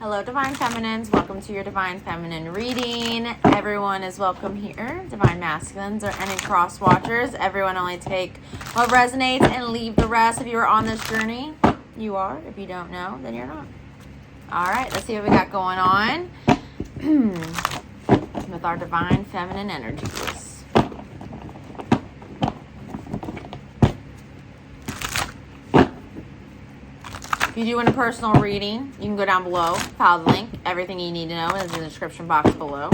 Hello, Divine Feminines. Welcome to your Divine Feminine reading. Everyone is welcome here. Divine Masculines or any cross watchers. Everyone only take what resonates and leave the rest. If you are on this journey, you are. If you don't know, then you're not. All right, let's see what we got going on with our Divine Feminine energies. If you do want a personal reading, you can go down below, follow the link. Everything you need to know is in the description box below.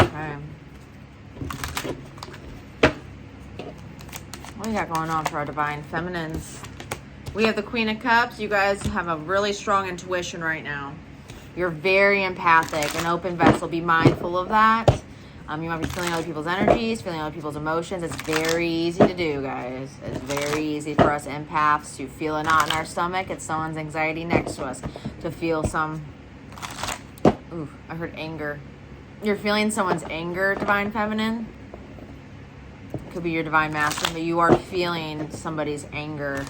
Okay. What do we got going on for our Divine Feminines? We have the Queen of Cups. You guys have a really strong intuition right now. You're very empathic, an open vessel. Be mindful of that. You might be feeling other people's energies, feeling other people's emotions. It's very easy to do, guys. It's very easy for us empaths to feel a knot in our stomach. It's someone's anxiety next to us. To feel some... Ooh, I heard anger. You're feeling someone's anger, Divine Feminine. Could be your Divine Masculine, but you are feeling somebody's anger.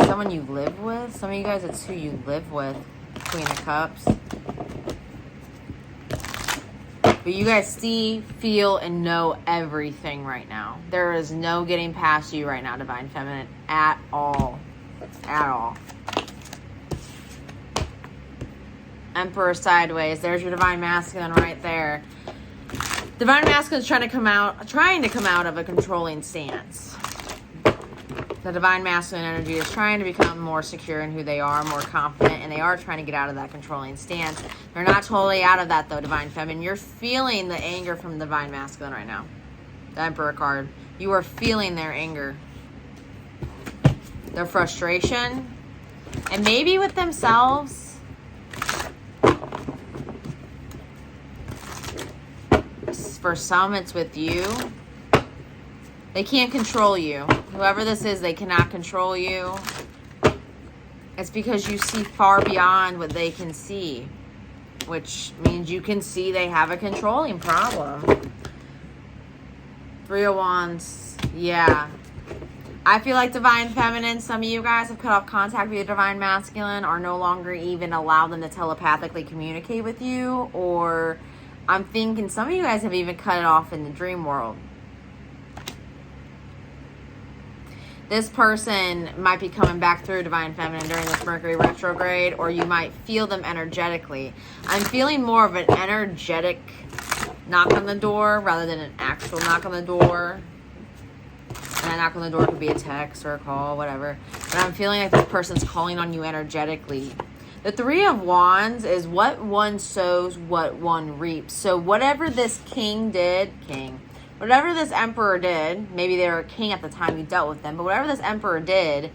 Someone you live with. Some of you guys, it's who you live with. Queen of Cups. But you guys see, feel, and know everything right now. There is no getting past you right now, Divine Feminine, at all. At all. Emperor sideways. There's your Divine Masculine right there. Divine Masculine is trying to come out of a controlling stance. The Divine Masculine energy is trying to become more secure in who they are, more confident, and they are trying to get out of that controlling stance. They're not totally out of that, though, Divine Feminine. You're feeling the anger from the Divine Masculine right now. The Emperor card. You are feeling their anger. Their frustration. And maybe with themselves. For some, it's with you. They can't control you. Whoever this is, they cannot control you. It's because you see far beyond what they can see. Which means you can see they have a controlling problem. Three of Wands. Yeah. I feel like Divine Feminine, some of you guys have cut off contact with your Divine Masculine or no longer even allow them to telepathically communicate with you. Or I'm thinking some of you guys have even cut it off in the dream world. This person might be coming back through Divine Feminine during this Mercury retrograde, or you might feel them energetically. I'm feeling more of an energetic knock on the door rather than an actual knock on the door. And that knock on the door could be a text or a call, whatever. But I'm feeling like this person's calling on you energetically. The Three of Wands is what one sows, what one reaps. So whatever this whatever this Emperor did, maybe they were a king at the time you dealt with them, but whatever this Emperor did,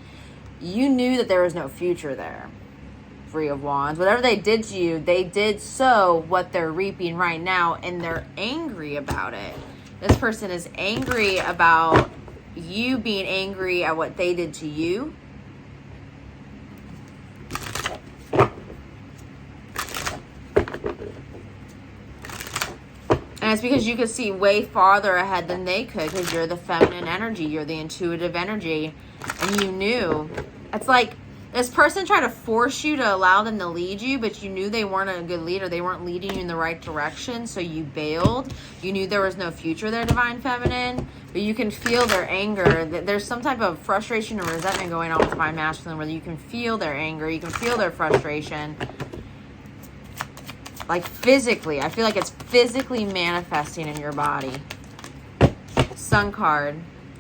you knew that there was no future there. Three of Wands. Whatever they did to you, they did sow what they're reaping right now, and they're angry about it. This person is angry about you being angry at what they did to you. And it's because you could see way farther ahead than they could, because you're the feminine energy. You're the intuitive energy. And you knew. It's like this person tried to force you to allow them to lead you, but you knew they weren't a good leader. They weren't leading you in the right direction, so you bailed. You knew there was no future there, Divine Feminine. But you can feel their anger. There's some type of frustration or resentment going on with Divine Masculine, where you can feel their anger. You can feel their frustration. Like physically. I feel like it's physically manifesting in your body. Sun card.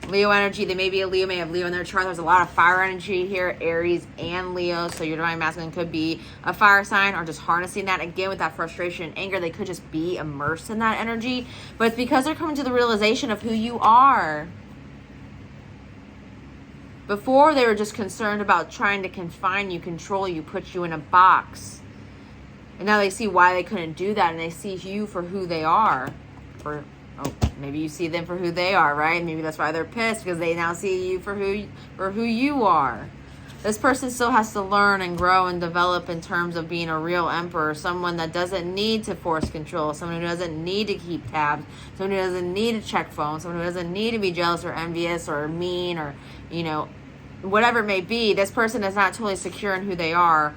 Leo energy. They may be a Leo, may have Leo in their chart. There's a lot of fire energy here. Aries and Leo. So your Divine Masculine could be a fire sign, or just harnessing that. Again, with that frustration and anger, they could just be immersed in that energy. But it's because they're coming to the realization of who you are. Before, they were just concerned about trying to confine you, control you, put you in a box. And now they see why they couldn't do that, and they see you for who they are. Maybe you see them for who they are, right? Maybe that's why they're pissed, because they now see you for who you are. This person still has to learn and grow and develop in terms of being a real emperor, someone that doesn't need to force control, someone who doesn't need to keep tabs, someone who doesn't need to check phones, someone who doesn't need to be jealous or envious or mean or, you know, whatever it may be. This person is not totally secure in who they are.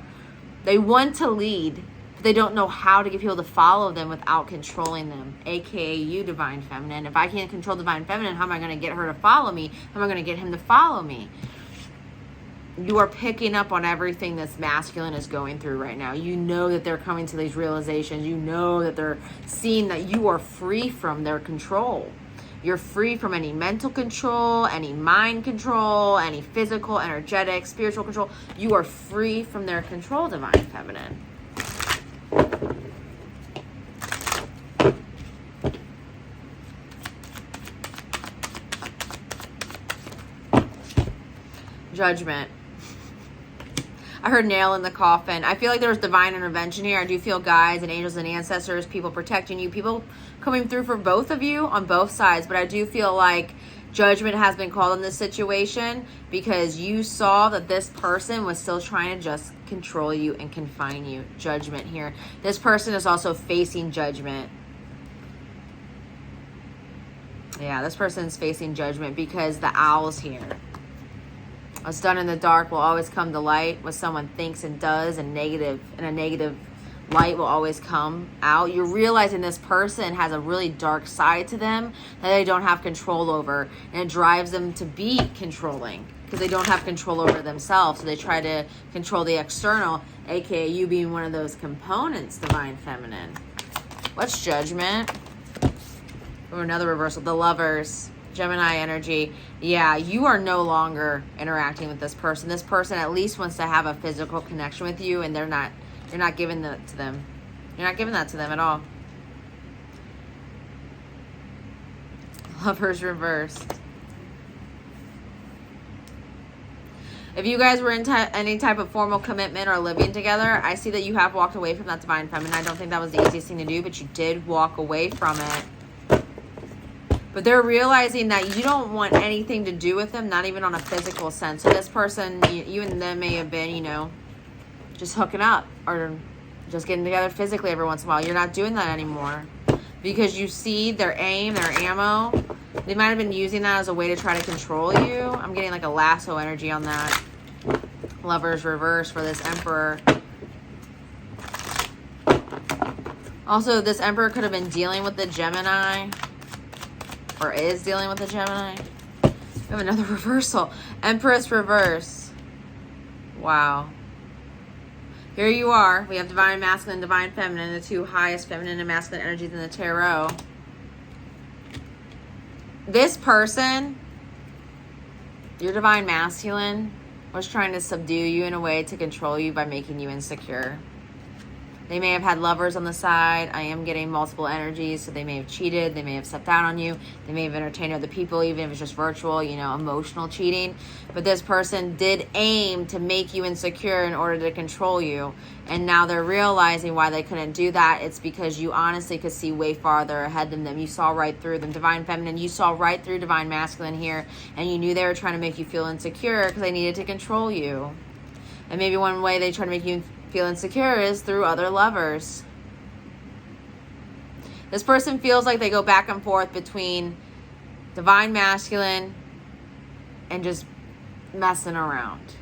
They want to lead, but they don't know how to get people to follow them without controlling them, aka you, Divine Feminine. If I can't control Divine Feminine, how am I going to get her to follow me? How am I going to get him to follow me? You are picking up on everything this masculine is going through right now. You know that they're coming to these realizations. You know that they're seeing that you are free from their control. You're free from any mental control, any mind control, any physical, energetic, spiritual control. You are free from their control, Divine Feminine. Judgment. I heard nail in the coffin. I feel like there was divine intervention here. I do feel guides and angels and ancestors, people protecting you, people coming through for both of you on both sides. But I do feel like judgment has been called in this situation because you saw that this person was still trying to just control you and confine you. Judgment here. This person is also facing judgment. Yeah, this person is facing judgment because the owl's here. What's done in the dark will always come to light. What someone thinks and does and a negative light will always come out. You're realizing this person has a really dark side to them that they don't have control over. And it drives them to be controlling because they don't have control over themselves. So they try to control the external, aka you being one of those components, Divine Feminine. What's judgment? Or another reversal, the Lovers. Gemini energy. Yeah, you are no longer interacting with this person. This person at least wants to have a physical connection with you, and you're not giving that to them. You're not giving that to them at all. Lovers reversed. If you guys were in any type of formal commitment or living together, I see that you have walked away from that Divine Feminine. I don't think that was the easiest thing to do, but you did walk away from it. But they're realizing that you don't want anything to do with them, not even on a physical sense. So this person, you and them may have been, you know, just hooking up or just getting together physically every once in a while. You're not doing that anymore because you see their aim, their ammo. They might have been using that as a way to try to control you. I'm getting like a lasso energy on that. Lovers reverse for this Emperor. Also, this Emperor could have been dealing with the Gemini. Or is dealing with the Gemini. We have another reversal. Empress reverse. Wow. Here you are. We have Divine Masculine, Divine Feminine, the two highest feminine and masculine energies in the tarot. This person, your Divine Masculine, was trying to subdue you in a way to control you by making you insecure. They may have had lovers on the side. I am getting multiple energies, so they may have cheated. They may have stepped out on you. They may have entertained other people, even if it's just virtual, you know, emotional cheating. But this person did aim to make you insecure in order to control you. And now they're realizing why they couldn't do that. It's because you honestly could see way farther ahead than them. You saw right through them. Divine Feminine, you saw right through Divine Masculine here. And you knew they were trying to make you feel insecure because they needed to control you. And maybe one way they try to make you feel insecure is through other lovers. This person feels like they go back and forth between Divine Masculine and just messing around.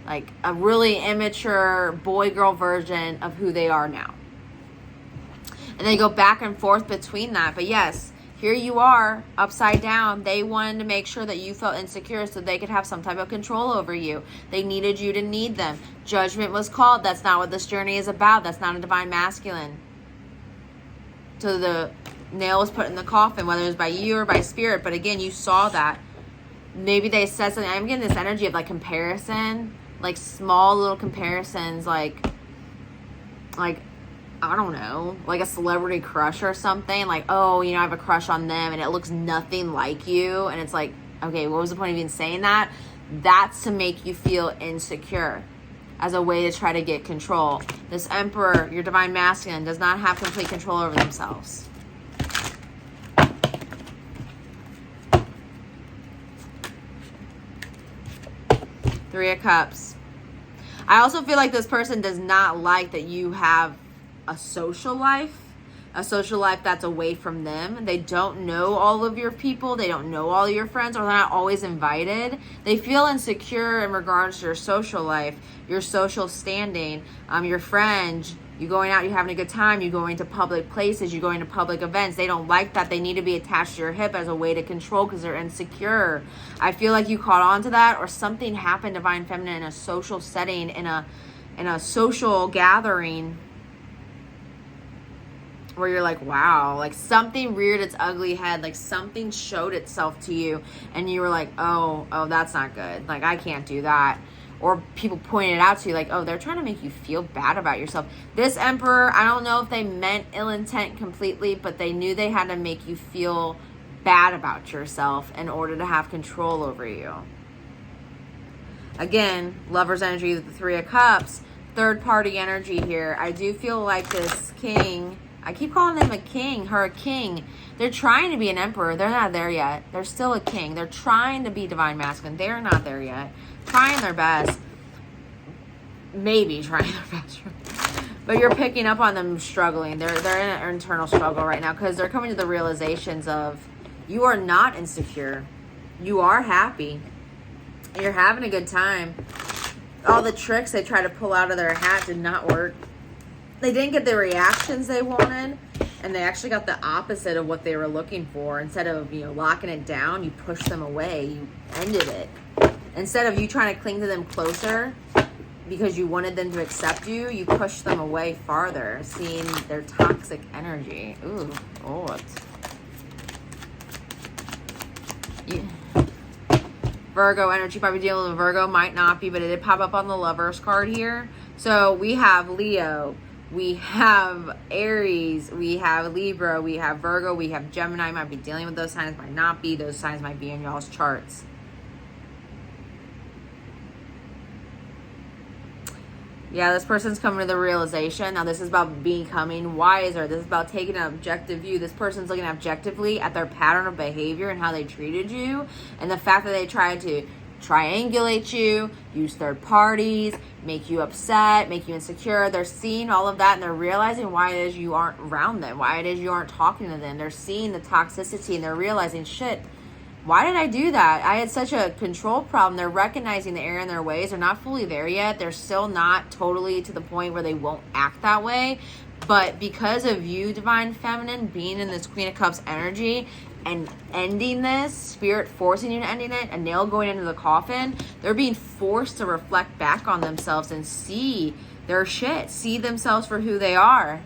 Like a really immature boy-girl version of who they are now. And they go back and forth between that. But yes, here you are, upside down. They wanted to make sure that you felt insecure so they could have some type of control over you. They needed you to need them. Judgment was called. That's not what this journey is about. That's not a Divine Masculine. So the nail was put in the coffin, whether it was by you or by spirit. But again, you saw that. Maybe they said something. I'm getting this energy of like comparison. Like small little comparisons. Like I don't know, like a celebrity crush or something. Like, oh, you know, I have a crush on them and it looks nothing like you. And it's like, okay, what was the point of even saying that? That's to make you feel insecure as a way to try to get control. This Emperor, your Divine Masculine, does not have complete control over themselves. Three of Cups. I also feel like this person does not like that you have a social life that's away from them. They don't know all of your people. They don't know all your friends, or they're not always invited. They feel insecure in regards to your social life, your social standing, your friends. You going out, you having a good time, you going to public places, you going to public events. They don't like that. They need to be attached to your hip as a way to control because they're insecure. I feel like you caught on to that, or something happened, Divine Feminine, in a social setting, in a social gathering, where you're like, wow, like something reared its ugly head, like something showed itself to you, and you were like, oh, that's not good. Like, I can't do that. Or people pointed it out to you like, oh, they're trying to make you feel bad about yourself. This Emperor, I don't know if they meant ill intent completely, but they knew they had to make you feel bad about yourself in order to have control over you. Again, Lover's energy with the Three of Cups, third party energy here. I do feel like this king, I keep calling him a king, her a king. They're trying to be an emperor. They're not there yet. They're still a king. They're trying to be divine masculine. They're not there yet. Trying their best. Maybe trying their best. But you're picking up on them struggling. They're in an internal struggle right now because they're coming to the realizations of you are not insecure. You are happy. You're having a good time. All the tricks they tried to pull out of their hat did not work. They didn't get the reactions they wanted, and they actually got the opposite of what they were looking for. Instead of, locking it down, you pushed them away. You ended it. Instead of you trying to cling to them closer because you wanted them to accept you, you pushed them away farther, seeing their toxic energy. Ooh, Lord. Virgo energy, probably dealing with Virgo, might not be, but it did pop up on the Lovers card here. So we have Leo, we have Aries, we have Libra, we have Virgo, we have Gemini. Might be dealing with those signs, might not be. Those signs might be in y'all's charts. Yeah, this person's coming to the realization. Now, this is about becoming wiser. This is about taking an objective view. This person's looking objectively at their pattern of behavior and how they treated you. And the fact that they tried to triangulate you, use third parties, make you upset, make you insecure. They're seeing all of that, and they're realizing why it is you aren't around them, why it is you aren't talking to them. They're seeing the toxicity, and they're realizing, shit, why did I do that? I had such a control problem. They're recognizing the error in their ways. They're not fully there yet. They're still not totally to the point where they won't act that way. But because of you, Divine Feminine, being in this Queen of Cups energy and ending this, Spirit forcing you to ending it, a nail going into the coffin, they're being forced to reflect back on themselves and see their shit, see themselves for who they are.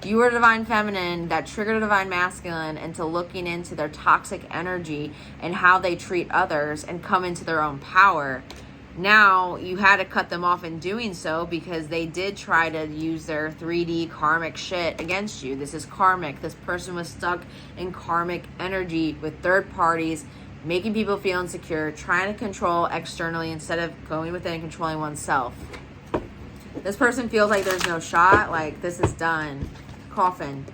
You were a Divine Feminine that triggered a Divine Masculine into looking into their toxic energy and how they treat others and come into their own power. Now, you had to cut them off in doing so because they did try to use their 3D karmic shit against you. This is karmic. This person was stuck in karmic energy with third parties, making people feel insecure, trying to control externally instead of going within and controlling oneself. This person feels like there's no shot, like this is done. Coffin.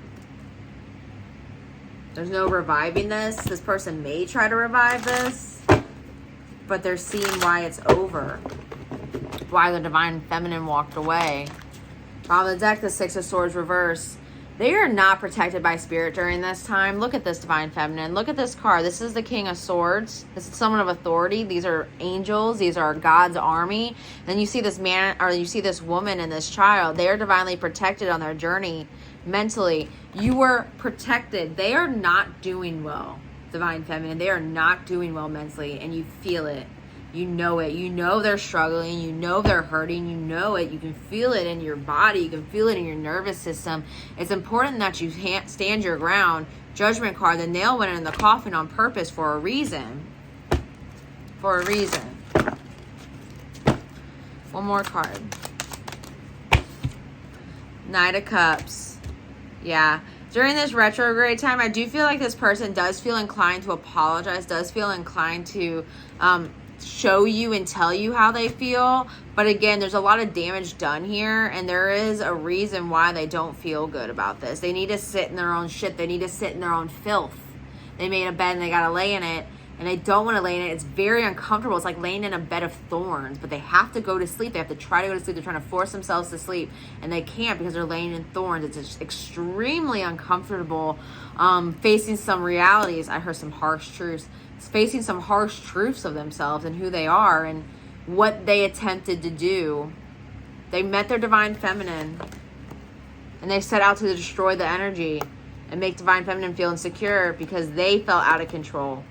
There's no reviving this. This person may try to revive this, but they're seeing why it's over. Why the Divine Feminine walked away. On the deck, the Six of Swords reverse. They are not protected by Spirit during this time. Look at this, Divine Feminine. Look at this card. This is the King of Swords. This is someone of authority. These are angels. These are God's army. Then you see this man, or you see this woman and this child. They are divinely protected on their journey mentally. You were protected. They are not doing well, Divine Feminine. They are not doing well mentally, and you feel it. You know it. You know they're struggling. You know they're hurting. You know it. You can feel it in your body. You can feel it in your nervous system. It's important that you stand your ground. Judgment card. The nail went in the coffin on purpose for a reason. For a reason. One more card. Knight of Cups. Yeah. During this retrograde time, I do feel like this person does feel inclined to apologize, does feel inclined to show you and tell you how they feel. But again, there's a lot of damage done here, and there is a reason why they don't feel good about this. They need to sit in their own shit. They need to sit in their own filth. They made a bed and they got to lay in it. and they don't want to lay in it. It's very uncomfortable. It's like laying in a bed of thorns, but they have to go to sleep. They have to try to go to sleep. They're trying to force themselves to sleep, and they can't because they're laying in thorns. It's just extremely uncomfortable. Facing some realities. I heard some harsh truths. It's facing some harsh truths of themselves and who they are and what they attempted to do. They met their divine feminine, and they set out to destroy the energy and make divine feminine feel insecure because they felt out of control.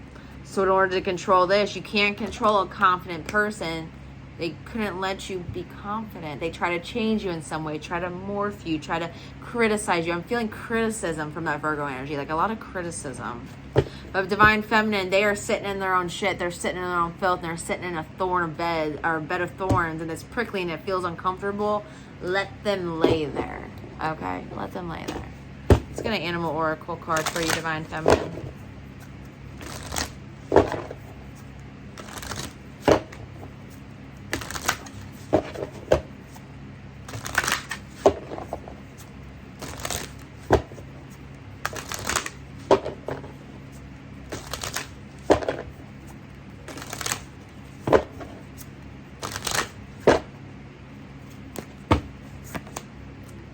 So in order to control this, you can't control a confident person. They couldn't let you be confident. They try to change you in some way, try to morph you, try to criticize you. I'm feeling criticism from that Virgo energy, like a lot of criticism. But divine feminine, they are sitting in their own shit. They're sitting in their own filth, and they're sitting in a bed of thorns, and it's prickly and it feels uncomfortable. Let them lay there. Okay? Let them lay there. Let's get an animal oracle card for you, divine feminine.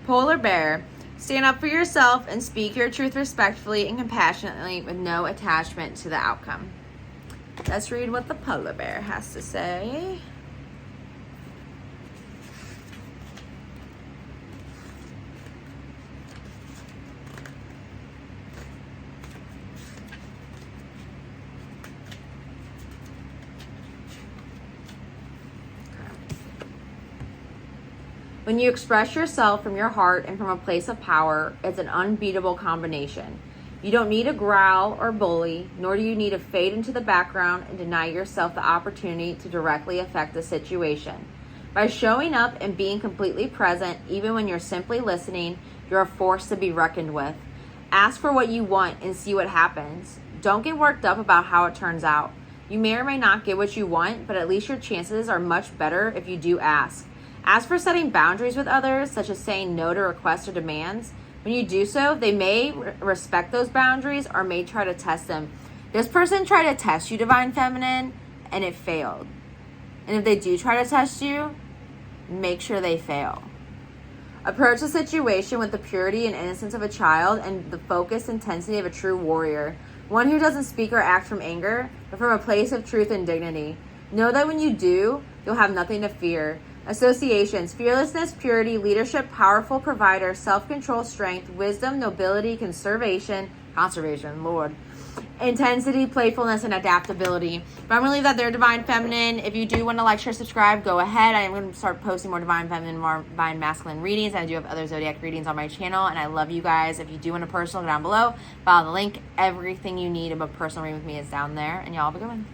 Polar bear, stand up for yourself and speak your truth respectfully and compassionately with no attachment to the outcome. Let's read what the polar bear has to say. When you express yourself from your heart and from a place of power, it's an unbeatable combination. You don't need to growl or bully, nor do you need to fade into the background and deny yourself the opportunity to directly affect the situation. By showing up and being completely present, even when you're simply listening, you're a force to be reckoned with. Ask for what you want and see what happens. Don't get worked up about how it turns out. You may or may not get what you want, but at least your chances are much better if you do ask. As for setting boundaries with others, such as saying no to requests or demands, when you do so, they may respect those boundaries or may try to test them. This person tried to test you, divine feminine, and it failed. And if they do try to test you, make sure they fail. Approach the situation with the purity and innocence of a child and the focused intensity of a true warrior, one who doesn't speak or act from anger, but from a place of truth and dignity. Know that when you do, you'll have nothing to fear. Associations: fearlessness, purity, leadership, powerful provider, self-control, strength, wisdom, nobility, conservation, Lord, intensity, playfulness, and adaptability. But I'm going to leave that there, divine feminine. If you do want to like, share, subscribe, go ahead. I am going to start posting more divine feminine, more divine masculine readings. I do have other zodiac readings on my channel, and I love you guys. If you do want a personal, go down below, follow the link. Everything you need about personal reading with me is down there, and y'all have a good one.